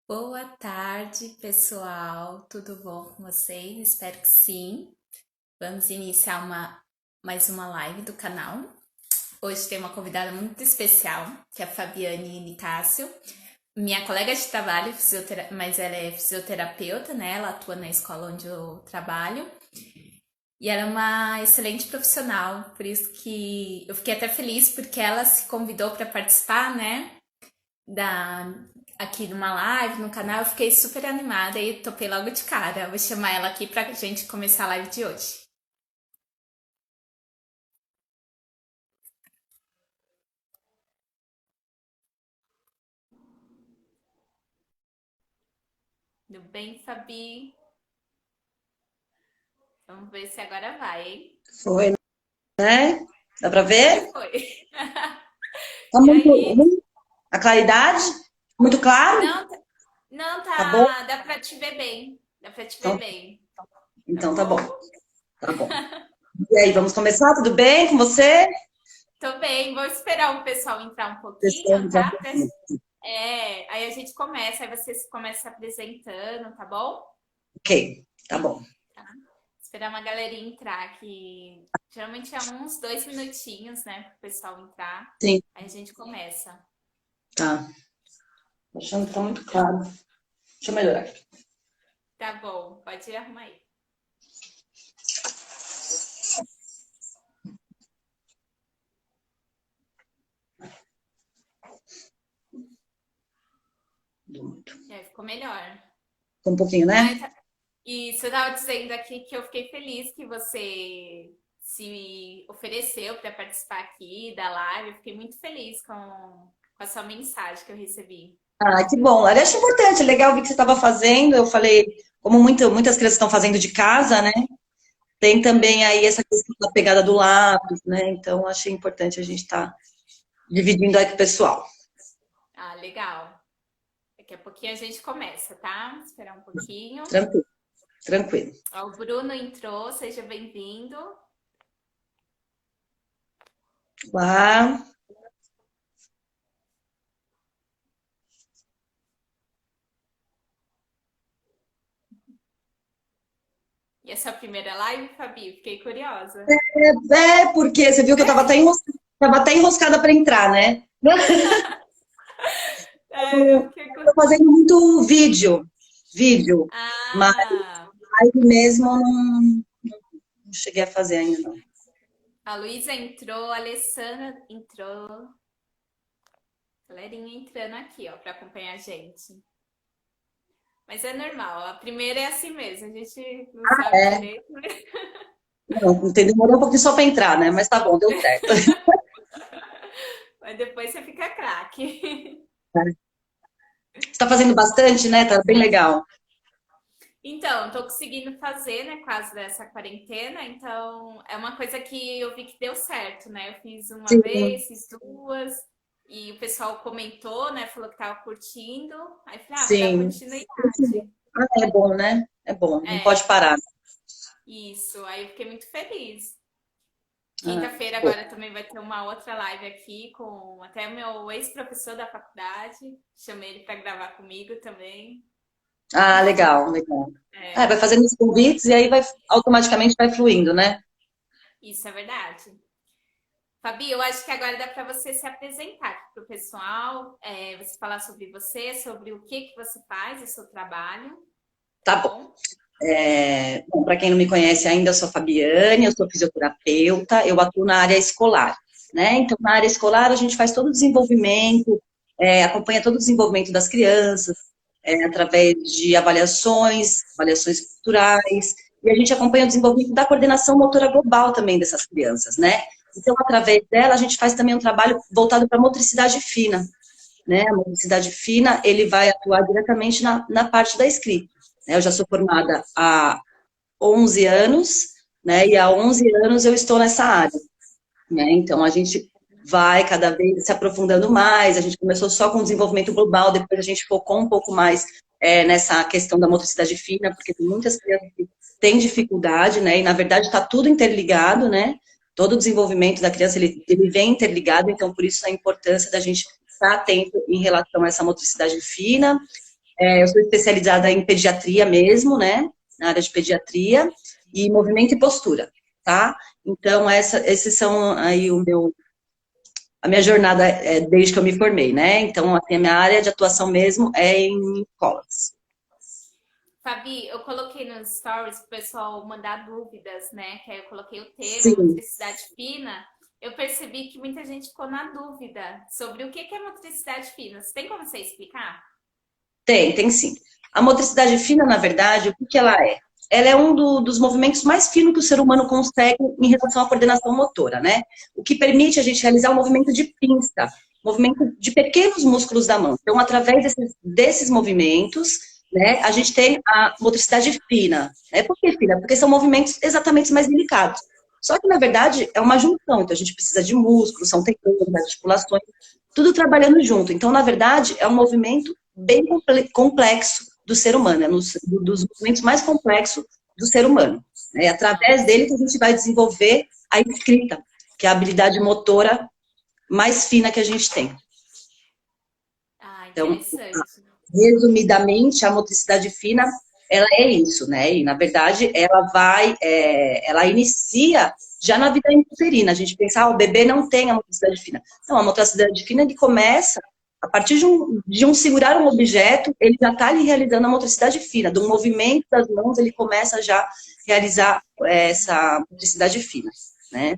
Boa tarde, pessoal. Tudo bom com vocês? Espero que sim. Vamos iniciar mais uma live do canal. Hoje tem uma convidada muito especial, que é a Fabiane Nicásio. Minha colega de trabalho, mas ela é fisioterapeuta, né? Ela atua na escola onde eu trabalho. E ela é uma excelente profissional, por isso que eu fiquei até feliz, porque ela se convidou para participar, né? da aqui numa live no canal, eu fiquei super animada e topei logo de cara. Vou chamar ela aqui pra gente começar a live de hoje. Tudo bem, Fabi? Vamos ver se agora vai, hein? Foi, né? Dá pra Agora ver? foi. Tá E muito aí? ruim a claridade? Muito claro? Não, não Tá bom? tá, dá pra te ver bem. Dá pra te ver Então, bem, tá então tá bom, bom? tá bom. E aí, vamos começar? Tudo bem com você? Tô bem, vou esperar o pessoal entrar um pouquinho, Pessoal, já- tá? Aí a gente começa, aí você começa se apresentando, tá bom? Ok, tá bom. Tá? Esperar uma galerinha entrar, que geralmente é uns 2 minutinhos, né, para o pessoal entrar. Sim, Aí a gente começa. tá. Tô achando que tá muito claro. Deixa eu melhorar aqui. Tá bom, pode arrumar aí. Muito. Ficou melhor. Um pouquinho, Ah, né? e você estava dizendo aqui que eu fiquei feliz que você se ofereceu para participar aqui da live. Eu fiquei muito feliz com a sua mensagem que eu recebi. Ah, que bom. Aliás, acho importante, legal ver que você estava fazendo. Eu falei, como muitas crianças estão fazendo de casa, né? Tem também aí essa questão da pegada do lápis, né? Então, achei importante a gente estar dividindo aí com o pessoal. Ah, legal. Daqui a pouquinho a gente começa, tá? Esperar um pouquinho. Tranquilo, tranquilo. Ó, o Bruno entrou, seja bem-vindo. Lá, E essa primeira live, Fabi? Fiquei curiosa. porque você viu que eu tava até enroscada para entrar, né? É, eu fiquei Tô curiosa. fazendo muito vídeo, mas Ah, live mesmo eu não cheguei a fazer ainda, não. a Luísa entrou, a Alessandra entrou. Galerinha entrando aqui, ó, para acompanhar a gente. Mas é normal, a primeira é assim mesmo, a gente não sabe É, direito, né? não tem demorou um pouquinho só para entrar, né? Mas tá bom, deu certo. Mas depois você fica craque. Você tá fazendo bastante, né? Tá bem legal. Então, tô conseguindo fazer, né, quase dessa quarentena, então é uma coisa que eu vi que deu certo, né? Eu fiz uma Sim, vez, fiz duas, e o pessoal comentou, né, falou que tava curtindo, aí falei, ah, vou dar sim. continuidade. Ah, é bom, né? É bom, não pode É, parar. isso, aí eu fiquei muito feliz. Ah, Quinta-feira bom. agora também vai ter uma outra live aqui com até o meu ex-professor da faculdade, chamei ele para gravar comigo também. Ah, legal, legal. Ah, vai É, fazendo os convites e aí vai automaticamente vai fluindo, né? isso é verdade. Fabi, eu acho que agora dá para você se apresentar para o pessoal, você falar sobre você, sobre o que você faz, o seu trabalho, Tá tá bom. bom? Bom, para quem não me conhece ainda, eu sou a Fabiane, eu sou fisioterapeuta, eu atuo na área escolar, né? Então, na área escolar, a gente faz todo o desenvolvimento, acompanha todo o desenvolvimento das crianças, através de avaliações culturais, e a gente acompanha o desenvolvimento da coordenação motora global também dessas crianças, né? Então, através dela, a gente faz também um trabalho voltado para a motricidade fina, né? A motricidade fina, ele vai atuar diretamente na parte da escrita, né? Eu já sou formada há 11 anos, né? E há 11 anos eu estou nessa área, né? Então, a gente vai cada vez se aprofundando mais, a gente começou só com o desenvolvimento global, depois a gente focou um pouco mais nessa questão da motricidade fina, porque tem muitas crianças que têm dificuldade, né? E, na verdade, está tudo interligado, né? Todo o desenvolvimento da criança, ele vem interligado, então, por isso a importância da gente estar atento em relação a essa motricidade fina. Eu sou especializada em pediatria mesmo, né? Na área de pediatria e movimento e postura, tá? Então, esses são aí a minha jornada desde que eu me formei, né? Então, assim, a minha área de atuação mesmo é em escolas. Fabi, eu coloquei nos stories pro pessoal mandar dúvidas, né? Que aí eu coloquei o termo Sim, motricidade fina. Eu percebi que muita gente ficou na dúvida sobre o que é motricidade fina. Você tem como você explicar? tem sim. A motricidade fina, na verdade, o que que ela é? Ela é um dos movimentos mais finos que o ser humano consegue em relação à coordenação motora, né? O que permite a gente realizar um movimento de pinça, movimento de pequenos músculos da mão. Então, através desses movimentos, né, a gente tem a motricidade fina. Né? Por que fina? Porque são movimentos exatamente mais delicados. Só que, na verdade, é uma junção. Então, a gente precisa de músculos, são tendões, articulações, tudo trabalhando junto. Então, na verdade, é um movimento bem complexo do ser humano, dos movimentos mais complexos do ser humano. É através dele que a gente vai desenvolver a escrita, que é a habilidade motora mais fina que a gente tem. Ah, Então, interessante. resumidamente, a motricidade fina, ela é isso, né? E, na verdade, ela inicia já na vida intrauterina. A gente pensa, o bebê não tem a motricidade fina. Não, a motricidade fina, ele começa, a partir de um segurar um objeto, ele já está ali realizando a motricidade fina. Do movimento das mãos, ele começa já a realizar essa motricidade fina, né?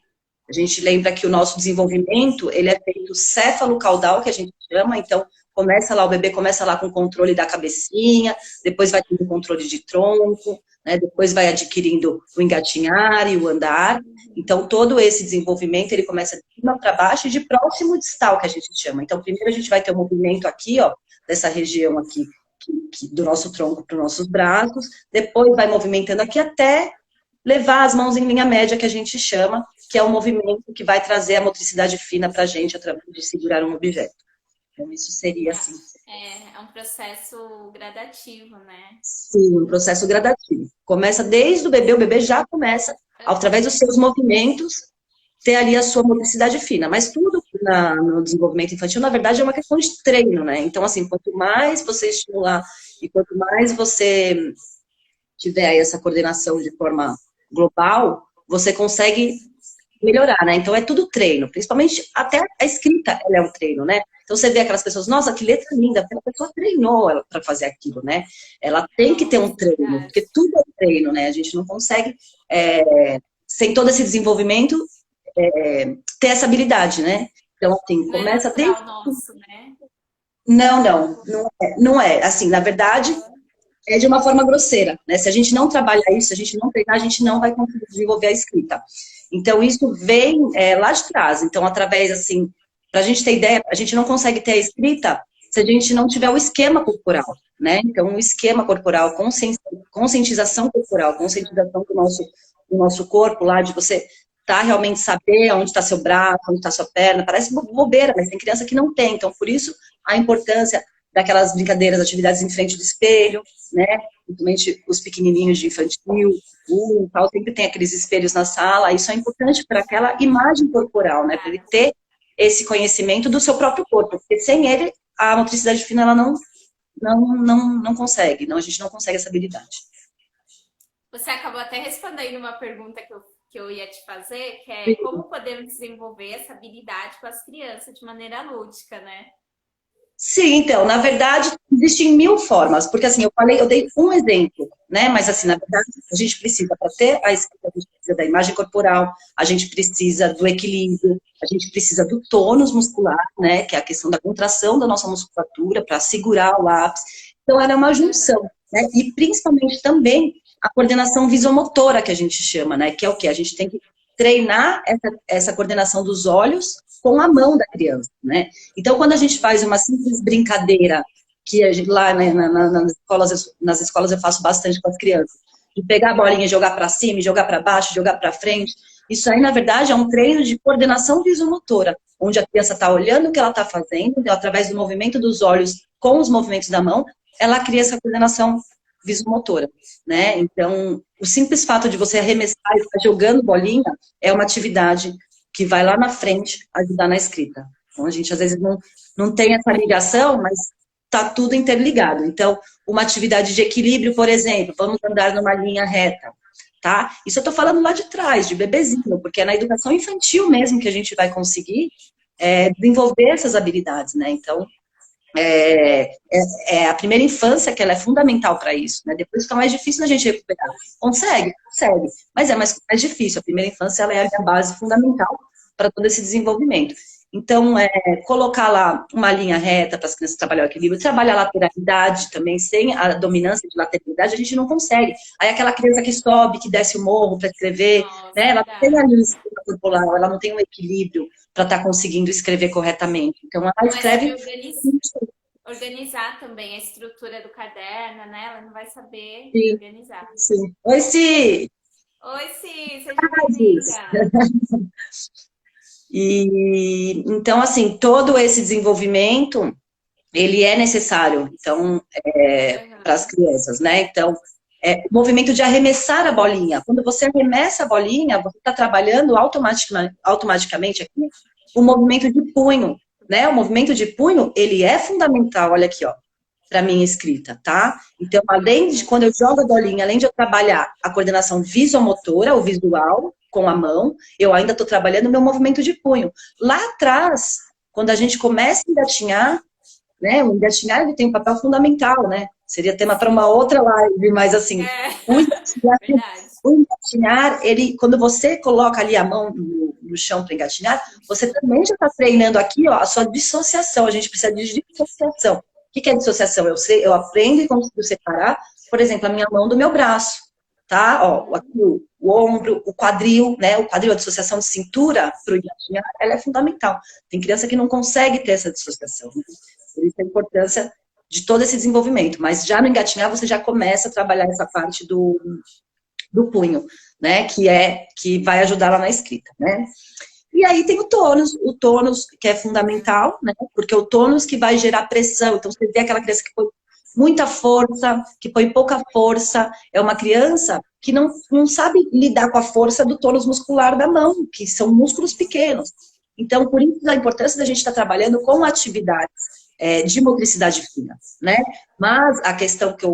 A gente lembra que o nosso desenvolvimento, ele é feito céfalo-caudal, que a gente chama, então, começa lá, o bebê começa lá com o controle da cabecinha, depois vai tendo controle de tronco, né, depois vai adquirindo o engatinhar e o andar. Então, todo esse desenvolvimento, ele começa de cima para baixo e de próximo distal, que a gente chama. Então, primeiro a gente vai ter o movimento aqui, ó, dessa região aqui, do nosso tronco para os nossos braços, depois vai movimentando aqui até levar as mãos em linha média, que a gente chama, que é o movimento que vai trazer a motricidade fina para a gente através de segurar um objeto. Então, isso seria assim. É um processo gradativo, né? Sim, um processo gradativo. Começa desde o bebê já começa, através dos seus movimentos, ter ali a sua motricidade fina. Mas tudo no desenvolvimento infantil, na verdade, é uma questão de treino, né? Então, assim, quanto mais você estimular e quanto mais você tiver aí essa coordenação de forma global, você consegue melhorar, né? Então é tudo treino, principalmente até a escrita, ela é um treino, né? Então você vê aquelas pessoas, nossa, que letra linda, aquela pessoa treinou para fazer aquilo, né? Ela tem que ter um Nossa, treino, verdade. porque tudo é treino, né? A gente não consegue, sem todo esse desenvolvimento, ter essa habilidade, né? Então, assim, Não é começa desde... natural nosso, né? Não é. Assim, na verdade, é de uma forma grosseira, né? Se a gente não trabalhar isso, se a gente não treinar, a gente não vai conseguir desenvolver a escrita. Então, isso vem lá de trás. Então, através, assim, para a gente ter ideia, a gente não consegue ter a escrita se a gente não tiver o esquema corporal, né? Então, o esquema corporal, conscientização corporal, conscientização do nosso corpo lá, de você realmente saber onde está seu braço, onde está sua perna. Parece bobeira, mas tem criança que não tem. Então, por isso, a importância daquelas brincadeiras, atividades em frente do espelho, né? Principalmente os pequenininhos de infantil, tal, sempre tem aqueles espelhos na sala. Isso é importante para aquela imagem corporal, né? Para ele ter esse conhecimento do seu próprio corpo, porque sem ele, a motricidade fina, ela não consegue, a gente não consegue essa habilidade. Você acabou até respondendo uma pergunta que eu ia te fazer, que é como podemos desenvolver essa habilidade com as crianças de maneira lúdica, né? Sim, então, na verdade, existem mil formas, porque assim, eu dei um exemplo, né? Mas assim, na verdade, a gente precisa, para ter a escrita, a gente precisa da imagem corporal, a gente precisa do equilíbrio, a gente precisa do tônus muscular, né? Que é a questão da contração da nossa musculatura para segurar o lápis. Então, ela é uma junção, né? E principalmente também a coordenação visomotora, que a gente chama, né? Que é o quê? A gente tem que treinar essa coordenação dos olhos com a mão da criança, né? Então, quando a gente faz uma simples brincadeira, que a gente, lá né, nas escolas eu faço bastante com as crianças, de pegar a bolinha e jogar para cima, jogar para baixo, jogar para frente, isso aí, na verdade, é um treino de coordenação visomotora, onde a criança está olhando o que ela está fazendo, então, através do movimento dos olhos com os movimentos da mão, ela cria essa coordenação visomotora, né? Então, o simples fato de você arremessar e estar jogando bolinha é uma atividade que vai lá na frente ajudar na escrita. Então, a gente às vezes não tem essa ligação, mas tá tudo interligado. Então, uma atividade de equilíbrio, por exemplo, vamos andar numa linha reta, tá? Isso eu tô falando lá de trás, de bebezinho, porque é na educação infantil mesmo que a gente vai conseguir desenvolver essas habilidades, né? Então, a primeira infância que ela é fundamental para isso, né? Depois fica mais difícil a gente recuperar. Consegue? Consegue, mas é mais difícil. A primeira infância ela é a base fundamental para todo esse desenvolvimento. Então, colocar lá uma linha reta para as crianças trabalhar o equilíbrio, trabalhar a lateralidade também, sem a dominância de lateralidade, a gente não consegue. Aí aquela criança que sobe, que desce o morro para escrever, Nossa, né? Ela não tem a verdade. linha corporal, ela não tem um equilíbrio para estar conseguindo escrever corretamente. Então, ela Não vai escreve. saber organizar também a estrutura do caderno, né? Ela não vai saber Sim, organizar. sim. Oi, Si! Oi, Si, seja bem-vinda. E então, assim, todo esse desenvolvimento, ele é necessário, então, para as Uhum. crianças, né? Então, o movimento de arremessar a bolinha. Quando você arremessa a bolinha, você está trabalhando automaticamente aqui o movimento de punho, né? O movimento de punho, ele é fundamental, olha aqui, ó, para minha escrita, tá? Então, além de quando eu jogo a bolinha, além de eu trabalhar a coordenação visomotora, o visual, com a mão, eu ainda estou trabalhando o meu movimento de punho. Lá atrás, quando a gente começa a engatinhar, né? O engatinhar ele tem um papel fundamental, né? Seria tema para uma outra live, mas assim, É, o engatinhar, verdade. ele, quando você coloca ali a mão no chão para engatinhar, você também já está treinando aqui, ó, a sua dissociação. A gente precisa de dissociação. O que é dissociação? Eu aprendo e consigo separar, por exemplo, a minha mão do meu braço, tá? Ó, aqui o ombro, o quadril, né? O quadril, a dissociação de cintura para o engatinhar, ela é fundamental. Tem criança que não consegue ter essa dissociação, né? Por isso a importância de todo esse desenvolvimento. Mas já no engatinhar, você já começa a trabalhar essa parte do punho, né? Que vai ajudar lá na escrita, né? E aí tem o tônus que é fundamental, né? Porque o tônus que vai gerar pressão. Então, você vê aquela criança que põe muita força, que põe pouca força, é uma criança que não sabe lidar com a força do tônus muscular da mão, que são músculos pequenos. Então, por isso a importância da gente estar trabalhando com atividades de motricidade fina, né? Mas a questão que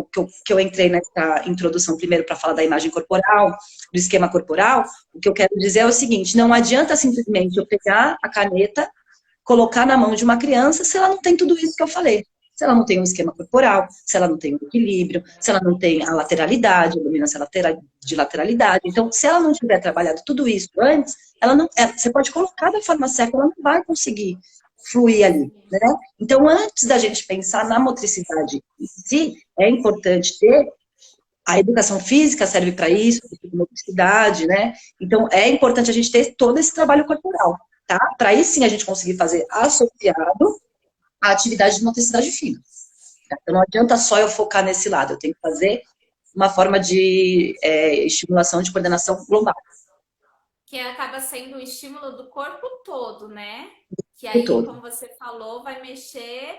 eu entrei nessa introdução primeiro para falar da imagem corporal, do esquema corporal, o que eu quero dizer é o seguinte, não adianta simplesmente eu pegar a caneta, colocar na mão de uma criança se ela não tem tudo isso que eu falei. Se ela não tem um esquema corporal, se ela não tem um equilíbrio, se ela não tem a lateralidade, a dominância de lateralidade. Então, se ela não tiver trabalhado tudo isso antes, ela não, você pode colocar da forma certa, ela não vai conseguir fluir ali, né? Então, antes da gente pensar na motricidade em si, é importante ter a educação física serve para isso, motricidade, né? Então, é importante a gente ter todo esse trabalho corporal, tá? Para aí sim a gente conseguir fazer associado à atividade de motricidade fina. Tá? Então, não adianta só eu focar nesse lado, eu tenho que fazer uma forma de estimulação de coordenação global, Que acaba sendo um estímulo do corpo todo, né? Que o aí, todo. como você falou, vai mexer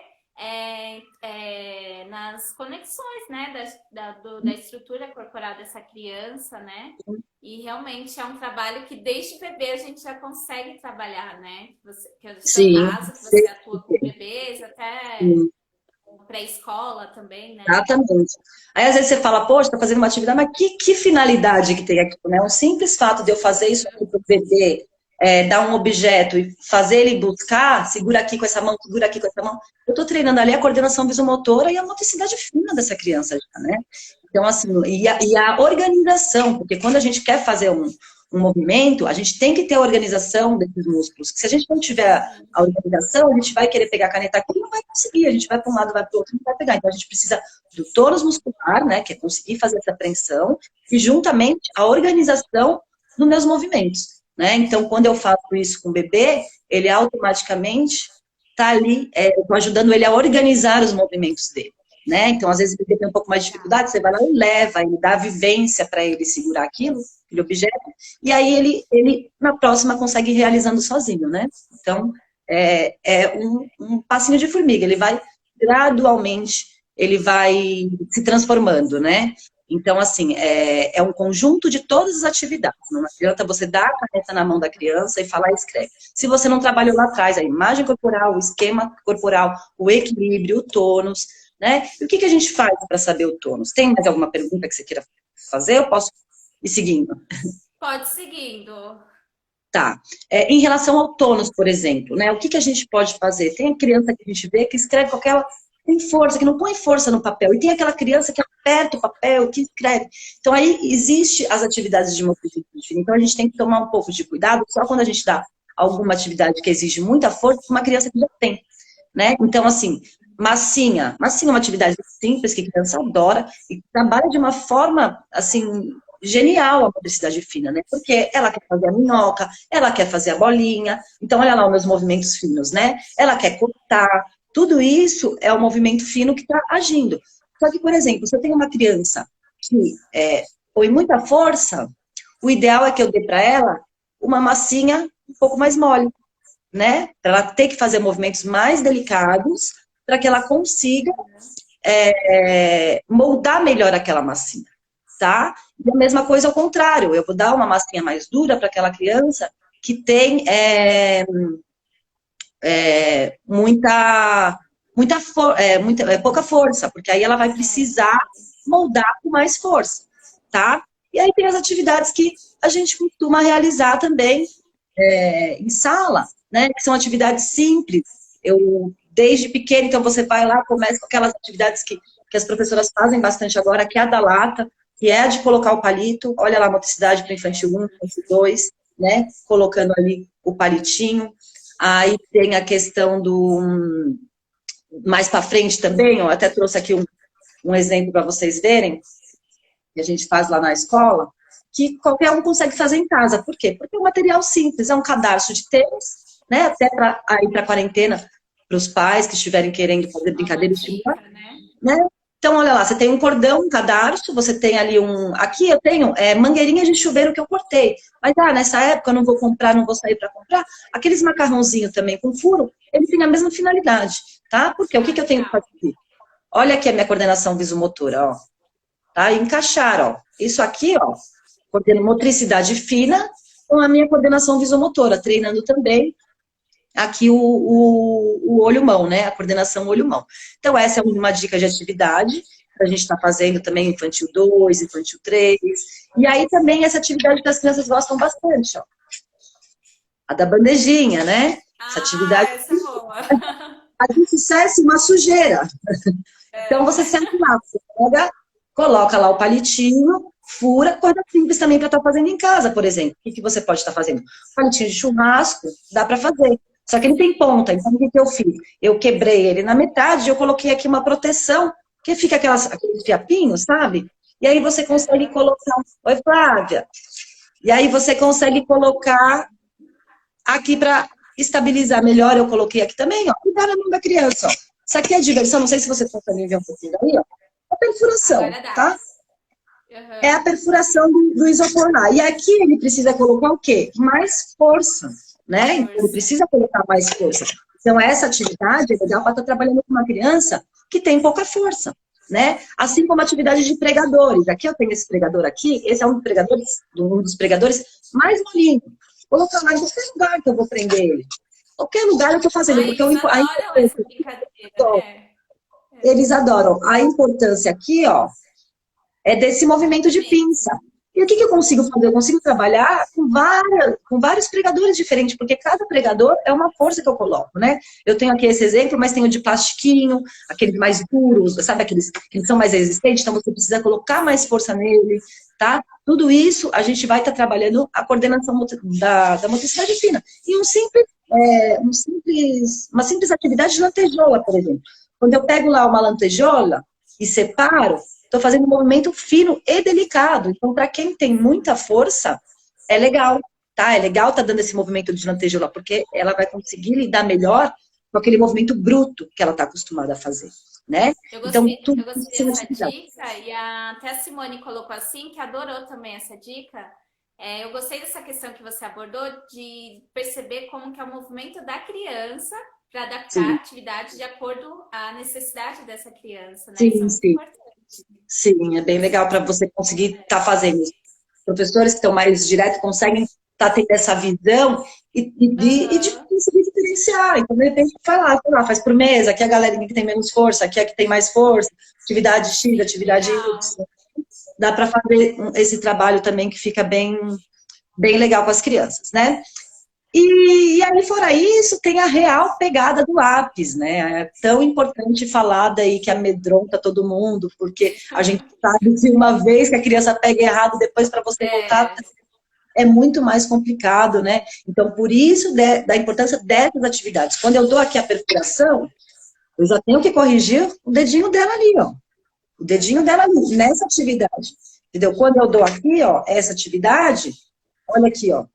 nas conexões, né? Da estrutura corporal dessa criança, né? E realmente é um trabalho que desde bebê a gente já consegue trabalhar, né? Que é o seu Sim, caso, que você atua com bebês, até sim. pré-escola também, né? Exatamente. Aí, às vezes, você fala, poxa, está fazendo uma atividade, mas que finalidade que tem aqui, né? Um simples fato de eu fazer isso aqui para o bebê, dar um objeto e fazer ele buscar, segura aqui com essa mão, segura aqui com essa mão. Eu estou treinando ali a coordenação visomotora e a motricidade fina dessa criança, já, né? Então, assim, e a organização, porque quando a gente quer fazer um movimento, a gente tem que ter a organização desses músculos. Se a gente não tiver a organização, a gente vai querer pegar a caneta aqui e não vai conseguir. A gente vai para um lado, vai para o outro, não vai pegar. Então, a gente precisa do tônus muscular, né, que é conseguir fazer essa apreensão, e juntamente a organização dos meus movimentos, né? Então, quando eu faço isso com o bebê, ele automaticamente está ali, eu estou ajudando ele a organizar os movimentos dele. Né? Então, às vezes, o bebê tem um pouco mais de dificuldade, você vai lá e leva, ele dá a vivência para ele segurar aquele objeto, e aí ele, na próxima, consegue ir realizando sozinho, né? Então, é um passinho de formiga, ele vai gradualmente, ele vai se transformando, né? Então, assim, é um conjunto de todas as atividades. Não adianta você dar a caneta na mão da criança e falar, escreve. Se você não trabalhou lá atrás, a imagem corporal, o esquema corporal, o equilíbrio, o tônus, né? E o que a gente faz para saber o tônus? Tem mais alguma pergunta que você queira fazer? Eu posso ir seguindo? Pode ir seguindo. Tá. Em relação ao tônus, por exemplo, né? O que a gente pode fazer? Tem a criança que a gente vê que escreve com aquela... Tem força, que não põe força no papel. E tem aquela criança que aperta o papel, que escreve. Então, aí, existe as atividades de motricidade fina. Então, a gente tem que tomar um pouco de cuidado, só quando a gente dá alguma atividade que exige muita força, uma criança que já tem, né? Então, assim, massinha. Massinha é uma atividade simples, que a criança adora, e trabalha de uma forma, assim, genial a motricidade fina, né? Porque ela quer fazer a minhoca, ela quer fazer a bolinha, então olha lá os meus movimentos finos, né? Ela quer cortar, tudo isso é o movimento fino que está agindo. Só que, por exemplo, se eu tenho uma criança que põe muita força, o ideal é que eu dê para ela uma massinha um pouco mais mole, né? Para ela ter que fazer movimentos mais delicados, para que ela consiga moldar melhor aquela massinha, tá? E a mesma coisa ao contrário, eu vou dar uma massinha mais dura para aquela criança que tem pouca força, porque aí ela vai precisar moldar com mais força, tá? E aí tem as atividades que a gente costuma realizar também em sala, né? Que são atividades simples. Desde pequeno, então você vai lá, começa com aquelas atividades que as professoras fazem bastante agora, que é a da lata, que é a de colocar o palito, olha lá a motricidade para infantil 1, infantil 2, né? Colocando ali o palitinho. Aí tem a questão do... Mais para frente também, eu até trouxe aqui um exemplo para vocês verem, que a gente faz lá na escola, que qualquer um consegue fazer em casa. Por quê? Porque é um material simples, é um cadarço de tênis, né? Até para ir para a quarentena, para os pais que estiverem querendo fazer brincadeira e estimular, né? Então, olha lá, você tem um cordão, um cadarço, você tem ali Aqui eu tenho mangueirinha de chuveiro que eu cortei. Mas, nessa época eu não vou comprar, não vou sair para comprar. Aqueles macarrãozinhos também com furo, eles têm a mesma finalidade, tá? Porque o que eu tenho que fazer aqui? Olha aqui a minha coordenação visomotora, ó. Tá? Encaixar, ó. Isso aqui, ó, motricidade fina com a minha coordenação visomotora, treinando também aqui o olho-mão, né? A coordenação olho-mão. Então, essa é uma dica de atividade que a gente está fazendo também infantil 2, infantil 3. E aí também essa atividade que as crianças gostam bastante, ó. A da bandejinha, né? Essa atividade. Essa é boa. A de sucesso, uma sujeira. Então, você senta lá, você coloca lá o palitinho, fura, coisa simples também para estar fazendo em casa, por exemplo. O que você pode estar fazendo? Palitinho de churrasco, dá para fazer. Só que ele tem ponta, então o que eu fiz? Eu quebrei ele na metade, eu coloquei aqui uma proteção, que fica aqueles fiapinhos, sabe? E aí você consegue colocar... Oi, Flávia. E aí você consegue colocar aqui para estabilizar melhor, eu coloquei aqui também, ó, e dá na mão da criança, ó. Isso aqui é diversão, não sei se você consegue ver um pouquinho daí, ó. A perfuração, tá? É a perfuração do isopor lá. E aqui ele precisa colocar o quê? Mais força, né? Então, ele precisa colocar mais força. Então, essa atividade é legal para estar trabalhando com uma criança que tem pouca força, né? Assim como a atividade de pregadores. Aqui eu tenho esse pregador aqui, esse é um dos pregadores mais molinhos. Colocar lá em qualquer lugar que eu vou prender ele. Qualquer lugar eu estou fazendo, porque eles adoram essa brincadeira, né? Eles adoram. A importância aqui, ó, é desse movimento de pinça. E o que eu consigo fazer? Eu consigo trabalhar com vários pregadores diferentes, porque cada pregador é uma força que eu coloco, né? Eu tenho aqui esse exemplo, mas tenho de plastiquinho, aqueles mais duros, sabe aqueles que são mais resistentes, então você precisa colocar mais força nele, tá? Tudo isso a gente vai estar trabalhando a coordenação da motricidade fina. E uma simples atividade de lantejola, por exemplo. Quando eu pego lá uma lantejola e separo, estou fazendo um movimento fino e delicado. Então, para quem tem muita força, é legal, tá? É legal estar dando esse movimento de lantejola, porque ela vai conseguir lidar melhor com aquele movimento bruto que ela está acostumada a fazer, né? Eu gostei dessa dica, e até a Simone colocou assim, que adorou também essa dica. Eu gostei dessa questão que você abordou, de perceber como que é o movimento da criança para adaptar a atividade de acordo à necessidade dessa criança, né? Isso é muito importante. Sim, é bem legal para você conseguir estar fazendo isso. Professores que estão mais direto conseguem estar tendo essa visão e de Aham. conseguir diferenciar. Então, de repente, vai lá, sei lá, faz por mês, aqui é a galerinha que tem menos força, aqui é a que tem mais força, atividade X, Sim, atividade Y. legal. Dá para fazer esse trabalho também que fica bem legal com as crianças, né? E aí, fora isso, tem a real pegada do lápis, né? É tão importante falar daí que amedronta todo mundo, porque a gente sabe que uma vez que a criança pega errado, depois para você voltar É, é muito mais complicado, né? Então, por isso da importância dessas atividades. Quando eu dou aqui a perfuração, eu já tenho que corrigir o dedinho dela ali, ó. O dedinho dela ali, exatamente. nessa atividade. Entendeu? Quando eu dou aqui, ó, essa atividade, olha aqui, ó.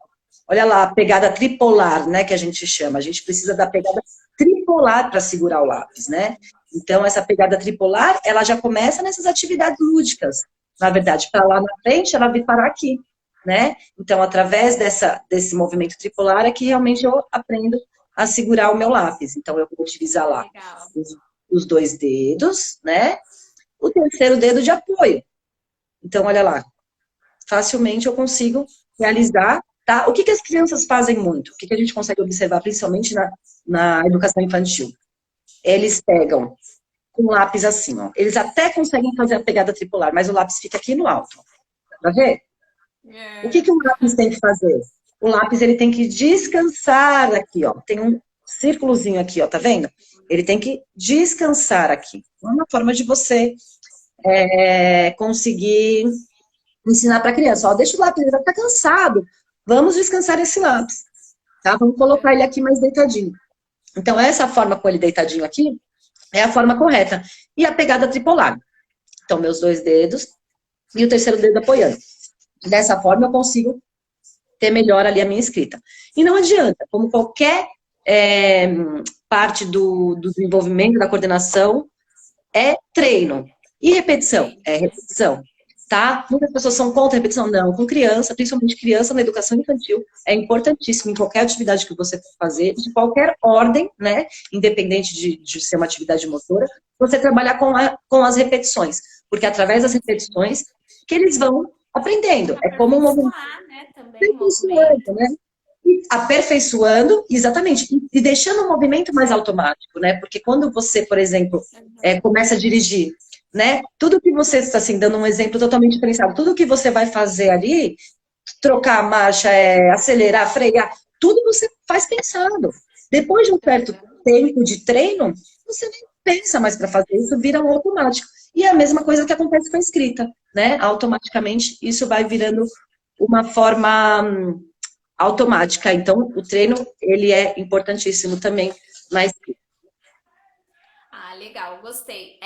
Olha lá, a pegada tripolar, né, que a gente chama. A gente precisa da pegada tripolar para segurar o lápis, né? Então, essa pegada tripolar, ela já começa nessas atividades lúdicas. Na verdade, para lá na frente, ela vai parar aqui, né? Então, através desse movimento tripolar é que realmente eu aprendo a segurar o meu lápis. Então, eu vou utilizar lá Legal. os, os dois dedos, né? O terceiro dedo de apoio. Então, olha lá, facilmente eu consigo realizar, tá? O que, que as crianças fazem muito? O que, que a gente consegue observar, principalmente na educação infantil? Eles pegam com um lápis assim, ó. Eles até conseguem fazer a pegada tripular, mas o lápis fica aqui no alto, ó. Tá vendo? O que, É. que o lápis tem que fazer? O lápis, ele tem que descansar aqui, ó. Tem um círculozinho aqui, ó, tá vendo? Ele tem que descansar aqui. É uma forma de você conseguir ensinar para a criança, ó, deixa o lápis, ele vai ficar cansado, vamos descansar esse lápis, tá? Vamos colocar ele aqui mais deitadinho. Então, essa forma com ele deitadinho aqui é a forma correta. E a pegada tripolar. Então, meus dois dedos e o terceiro dedo apoiando. Dessa forma, eu consigo ter melhor ali a minha escrita. E não adianta, como qualquer é, parte do desenvolvimento, da coordenação, é treino. E repetição? Sim. É repetição. Tá? Muitas pessoas são contra a repetição, não. Com criança, principalmente criança na educação infantil, é importantíssimo em qualquer atividade que você for fazer, de qualquer ordem, né? Independente de ser uma atividade motora, você trabalhar com as repetições. Porque é através das repetições que eles vão aprendendo. É como um movimento Aperfeiçoar, né, também o aperfeiçoando, movimento. né? E aperfeiçoando, exatamente, e deixando o movimento mais automático, né? Porque quando você, por exemplo, Uhum. começa a dirigir, né? Tudo que você está assim, dando um exemplo totalmente diferenciado, tudo que você vai fazer ali, trocar a marcha, acelerar, frear, tudo você faz pensando. Depois de um certo Uhum. tempo de treino, você nem pensa mais para fazer isso, vira um automático. E é a mesma coisa que acontece com a escrita, né? Automaticamente isso vai virando uma forma automática. Então, o treino, ele é importantíssimo também na escrita. Ah, legal, gostei.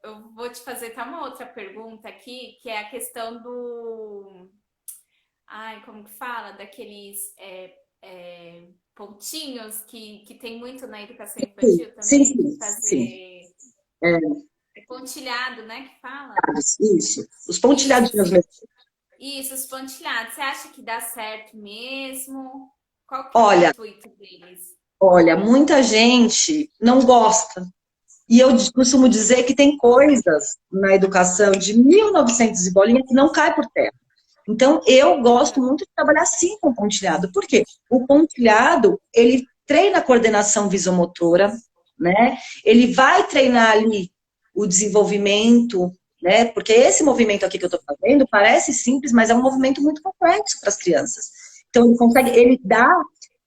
Eu vou te fazer tá uma outra pergunta aqui, que é a questão do. Ai, como que fala? Daqueles pontinhos que tem muito na educação infantil Sim, também, de sim, sim. fazer pontilhado, né? Que fala? Isso. Os Isso, pontilhadinhos mesmo. isso, os pontilhados. Você acha que dá certo mesmo? Qual que é o Olha, intuito deles? muita gente não gosta. E eu costumo dizer que tem coisas na educação de 1900 e bolinha que não cai por terra. Então, eu gosto Aham. muito de trabalhar sim com pontilhado. Por quê? O pontilhado, ele treina a coordenação visomotora, né? Ele vai treinar ali o desenvolvimento, né? Porque esse movimento aqui que eu estou fazendo parece simples, mas é um movimento muito complexo para as crianças. Então, ele dá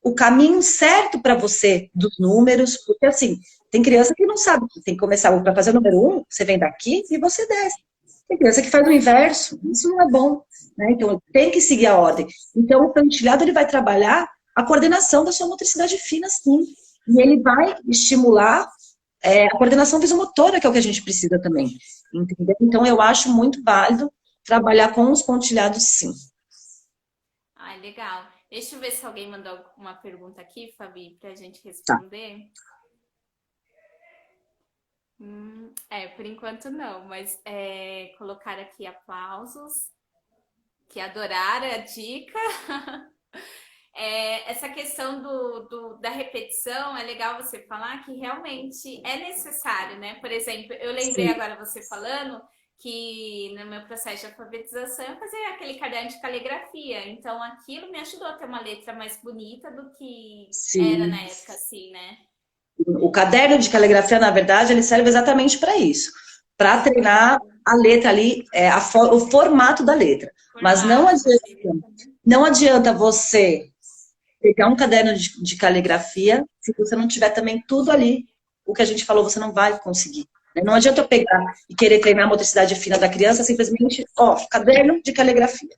o caminho certo para você dos números, porque assim, tem criança que não sabe que tem que começar para fazer o número um, você vem daqui e você desce. Tem criança que faz o inverso, isso não é bom, né? Então, tem que seguir a ordem. Então, o pontilhado, ele vai trabalhar a coordenação da sua motricidade fina, sim. E ele vai estimular a coordenação visomotora, que é o que a gente precisa também. Entendeu? Então, eu acho muito válido trabalhar com os pontilhados, sim. Ai, legal. Deixa eu ver se alguém mandou uma pergunta aqui, Fabi, para a gente Tá. responder. Por enquanto não, mas colocar aqui aplausos, que adoraram a dica. essa questão da repetição, é legal você falar que realmente é necessário, né? Por exemplo, eu lembrei Sim, agora você falando que no meu processo de alfabetização eu fazia aquele caderno de caligrafia, então aquilo me ajudou a ter uma letra mais bonita do que era na sim. época, assim, né? O caderno de caligrafia, na verdade, ele serve exatamente para isso, para treinar a letra ali, o formato da letra. Mas Formato da letra, né? não adianta você pegar um caderno de caligrafia se você não tiver também tudo ali. O que a gente falou, você não vai conseguir. Né? Não adianta eu pegar e querer treinar a motricidade fina da criança simplesmente, ó, caderno de caligrafia.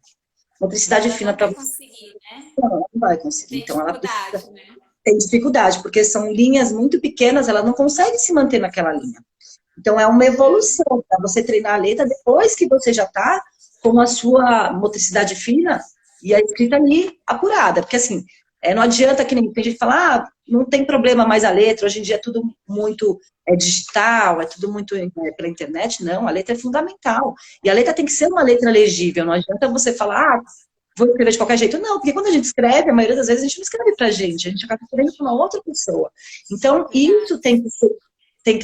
Motricidade Ela fina não para vai você, conseguir, né? não, ela não vai conseguir. Tem Então, ela precisa dificuldade, né? ter dificuldade, porque são linhas muito pequenas, ela não consegue se manter naquela linha. Então, é uma Uhum. evolução para você treinar a letra depois que você já está com a sua motricidade fina e a escrita ali apurada. Porque, assim, não adianta que nem tem gente que fala, não tem problema mais a letra, hoje em dia é tudo muito digital, é tudo muito pela internet. Não, a letra é fundamental. E a letra tem que ser uma letra legível, não adianta você falar, vou escrever de qualquer jeito. Não, porque quando a gente escreve, a maioria das vezes a gente não escreve pra gente, a gente acaba escrevendo para uma outra pessoa. Então, isso Verdade. tem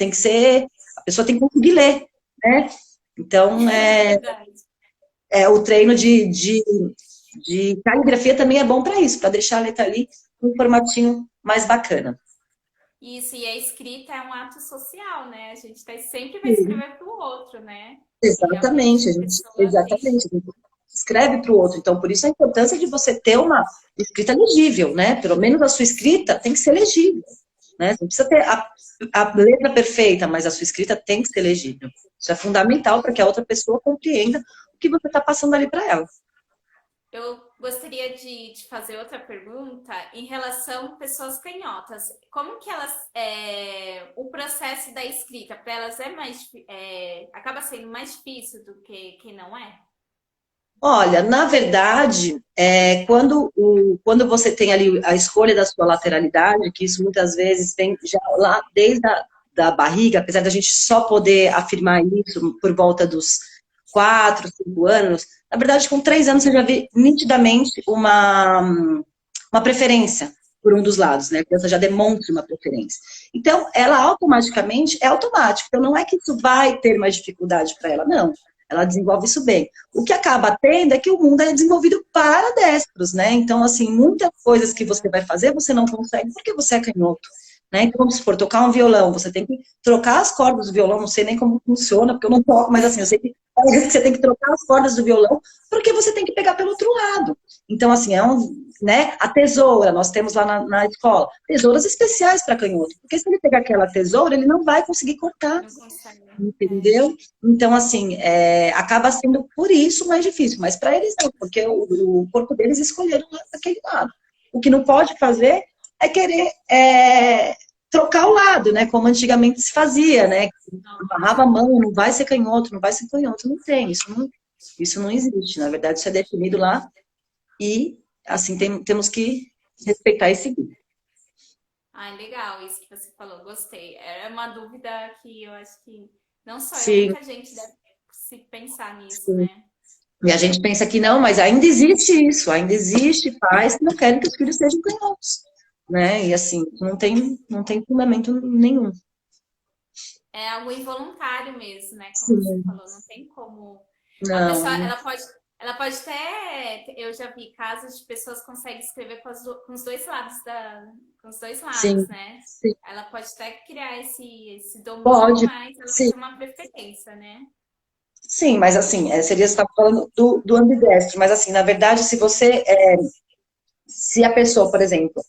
que ser, a pessoa tem que conseguir ler, né? Então, Verdade. o treino de caligrafia também é bom para isso, para deixar a letra ali com um formatinho mais bacana. Isso, e a escrita é um ato social, né? A gente sempre vai Sim, escrever para o outro, né? E realmente exatamente, a pessoa tem. exatamente. A gente escreve para o outro. Então, por isso a importância de você ter uma escrita legível, né? Pelo menos a sua escrita tem que ser legível, né? Você não precisa ter a letra perfeita, mas a sua escrita tem que ser legível. Isso é fundamental para que a outra pessoa compreenda o que você está passando ali para ela. Eu gostaria de fazer outra pergunta em relação a pessoas canhotas. Como que elas, o processo da escrita para elas acaba sendo mais difícil do que quem não é? Olha, na verdade, quando você tem ali a escolha da sua lateralidade, que isso muitas vezes vem já lá desde da barriga, apesar da gente só poder afirmar isso por volta dos 4, 5 anos, na verdade, com 3 anos você já vê nitidamente uma preferência por um dos lados, né? A criança já demonstra uma preferência. Então, ela automaticamente é automático. Então, não é que isso vai ter mais dificuldade para ela, não. Ela desenvolve isso bem. O que acaba tendo é que o mundo é desenvolvido para destros, né? Então, assim, muitas coisas que você vai fazer, você não consegue porque você é canhoto. Né? Então, vamos supor, tocar um violão, você tem que trocar as cordas do violão, não sei nem como funciona, porque eu não toco, mas assim, eu sei que você tem que trocar as cordas do violão, porque você tem que pegar pelo outro lado. Então, assim, né? A tesoura, nós temos lá na escola, tesouras especiais para canhoto, porque se ele pegar aquela tesoura, ele não vai conseguir cortar. Não consegue. É. Entendeu? Então, assim, acaba sendo por isso mais difícil, mas para eles não, porque o corpo deles escolheram aquele lado. O que não pode fazer é querer trocar o lado, né? Como antigamente se fazia, né? Amarrava a mão, não vai ser canhoto, não vai ser canhoto, não tem, isso não existe. Na verdade, isso é definido lá e, assim, temos que respeitar e seguir. Ah, legal isso que você falou, gostei. É uma dúvida que eu acho que não só eu, Sim, muita gente deve se pensar nisso, sim. né? E a gente pensa que não, mas ainda existe isso, ainda existe pais que não querem que os filhos sejam canhotos, né? E assim, não tem fundamento nenhum. É algo involuntário mesmo, né? Como você Sim, falou, não tem como. A pessoa, não, ela pode até. Eu já vi casos de pessoas que conseguem escrever com os dois lados com os dois lados, sim, né? sim, Ela pode até criar esse domínio, pode, mas ela vai sim, ter uma preferência, né? sim, mas assim, seria você estava falando do ambidestro, mas assim, na verdade, se a pessoa, por exemplo,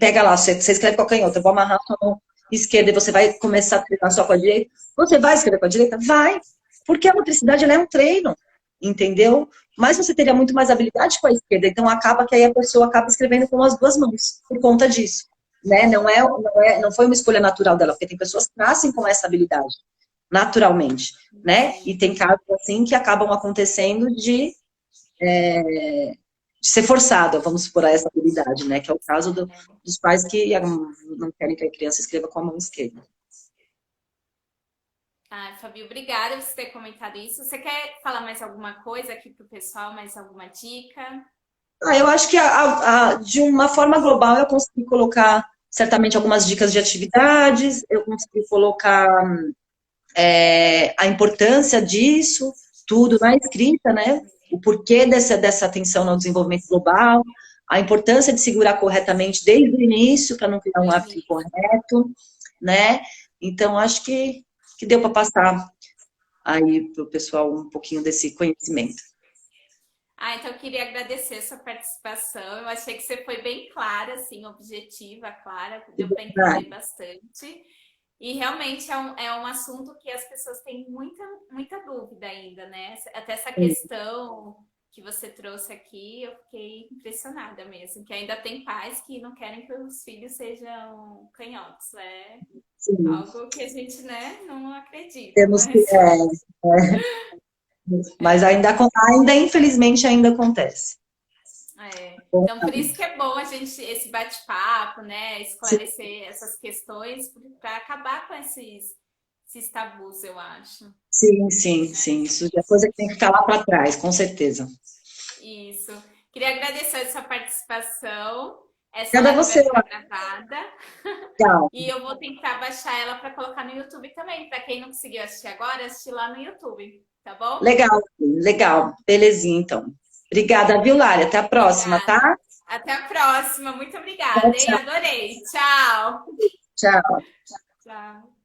pega lá, você escreve com a canhota, eu vou amarrar a sua mão esquerda e você vai começar a treinar só com a direita, você vai escrever com a direita? Vai, porque a motricidade ela é um treino, entendeu? Mas você teria muito mais habilidade com a esquerda, então acaba que aí a pessoa acaba escrevendo com as duas mãos, por conta disso, né? Não foi uma escolha natural dela, porque tem pessoas que nascem com essa habilidade, naturalmente, né? E Sim. tem casos assim que acabam acontecendo de ser forçada, vamos supor, a essa habilidade, né? Que é o caso dos pais que não querem que a criança escreva com a mão esquerda. Ah, Fabi, obrigada por você ter comentado isso. Você quer falar mais alguma coisa aqui pro pessoal, mais alguma dica? Eu acho que de uma forma global eu consegui colocar certamente algumas dicas de atividades, eu consegui colocar a importância disso, tudo na escrita, né? O porquê dessa atenção no desenvolvimento global, a importância de segurar corretamente desde o início, para não criar No um hábito início. incorreto, né? Então, acho que deu para passar aí para o pessoal um pouquinho desse conhecimento. Ah, então eu queria agradecer a sua participação. Eu achei que você foi bem clara, assim, objetiva, clara, deu para Ah, entender bastante. E realmente é um assunto que as pessoas têm muita dúvida ainda, né? Até essa questão que você trouxe aqui, eu fiquei impressionada mesmo, que ainda tem pais que não querem que os filhos sejam canhotos. É sim, algo que a gente, né, não acredita, temos que. mas Mas é. ainda, infelizmente, ainda acontece. É. Bom, Então, por isso que é bom a gente, esse bate-papo, né? sim, Esclarecer essas questões para acabar com esses tabus, eu acho. sim, sim, sim. Né? Isso já é coisa que tem que ficar lá para trás, com certeza. Isso. Queria agradecer a sua participação. Essa Obrigada a live vai você, ficar gravada Laura. e eu vou tentar baixar ela para colocar no YouTube também. Para quem não conseguiu assistir agora, assistir lá no YouTube, tá bom? Legal, legal. Belezinha, então. Obrigada, viu, Lari? Até a próxima, tá? Obrigada. Até a próxima. Muito Tchau, obrigada, hein? tchau. Adorei. Tchau. Tchau. Tchau.